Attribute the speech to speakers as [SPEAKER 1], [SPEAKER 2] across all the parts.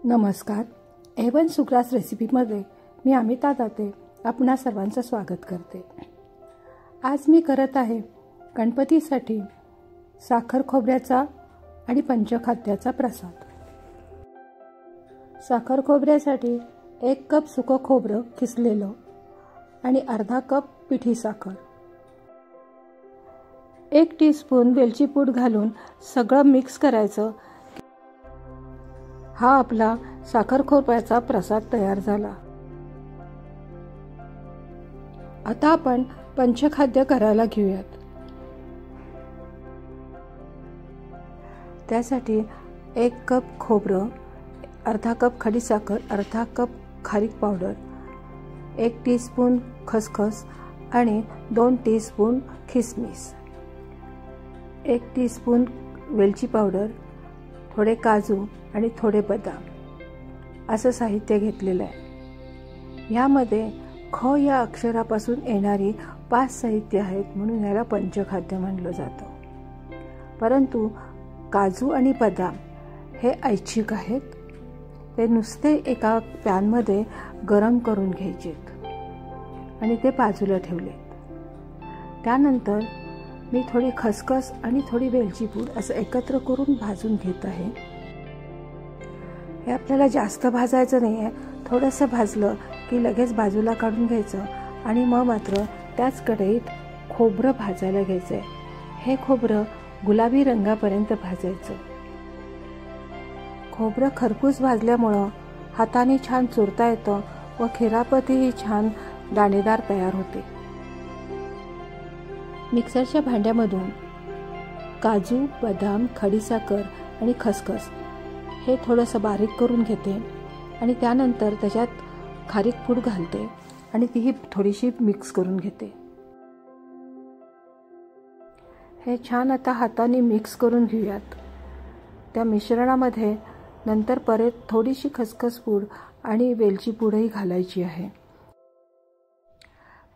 [SPEAKER 1] नमस्कार. A1 सुग्रास रेसिपीमध्ये मी अमिता दाते आपणा सर्वांचं स्वागत करते. आज मी करत आहे गणपतीसाठी साखर खोबऱ्याचा आणि पंचखाद्याचा प्रसाद. साखर खोबऱ्यासाठी 1 कप सुकं खोबरं किसलेलं आणि अर्धा कप पिठी साखर, 1 टीस्पून वेलची पूड घालून सगळं मिक्स करायचं. हा आपला साखर खोबऱ्याचा प्रसाद तयार झाला. आता आपण पंचखाद्य करायला घेऊयात. त्यासाठी 1 कप खोबरं, अर्धा कप खडीसाखर, अर्धा कप खारीक पावडर, 1 टीस्पून खसखस आणि 2 टीस्पून खिसमिस, 1 टीस्पून वेलची पावडर, थोडे काजू आणि थोडे बदाम असं साहित्य घेतलेलं आहे. यामध्ये ख या अक्षरापासून येणारी 5 साहित्य आहेत, म्हणून याला पंचखाद्य म्हणलं जातं. परंतु काजू आणि बदाम हे ऐच्छिक आहेत. ते नुसते एका पॅनमध्ये गरम करून घ्यायचेत आणि ते बाजूला ठेवलेत. त्यानंतर मी थोडी खसखस आणि थोडी वेलची पूड असं एकत्र करून भाजून घेत आहे. हे आपल्याला जास्त भाजायचं नाही आहे. थोडंसं भाजलं की लगेच बाजूला काढून घ्यायचं आणि मग मात्र त्याच कढईत खोबरं भाजायला घ्यायचं आहे. हे खोबरं गुलाबी रंगापर्यंत भाजायचं. खोबरं खरपूस भाजल्यामुळं हाताने छान चुरता येतं व खिरापतीही छान दाणेदार तयार होते. मिक्सरच्या भांड्यामधून काजू, बदाम, खडीसाखर आणि खसखस हे थोडंसं बारीक करून घेते आणि त्यानंतर त्याच्यात खारीक पूड घालते आणि तीही थोडीशी मिक्स करून घेते. हे छान आता हाताने मिक्स करून घेऊयात. त्या मिश्रणामध्ये नंतर परत थोडीशी खसखस पूड आणि वेलची पूडही घालायची आहे.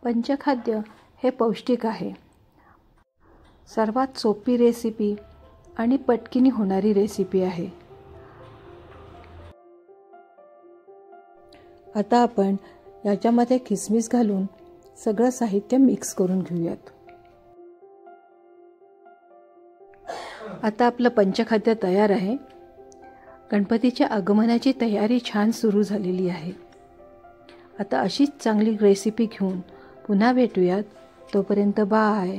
[SPEAKER 1] पंचखाद्य हे पौष्टिक आहे. सर्वात सोपी रेसिपी आणि पटकिनी होणारी रेसिपी आहे. आता आपण याच्यामध्ये किसमिस घालून सगळं साहित्य मिक्स करून घेऊयात. आता आपलं पंचखाद्य तयार आहे. गणपतीच्या आगमनाची तयारी छान सुरू झालेली आहे. आता अशीच चांगली रेसिपी घेऊन पुन्हा भेटूयात. तोपर्यंत बाय.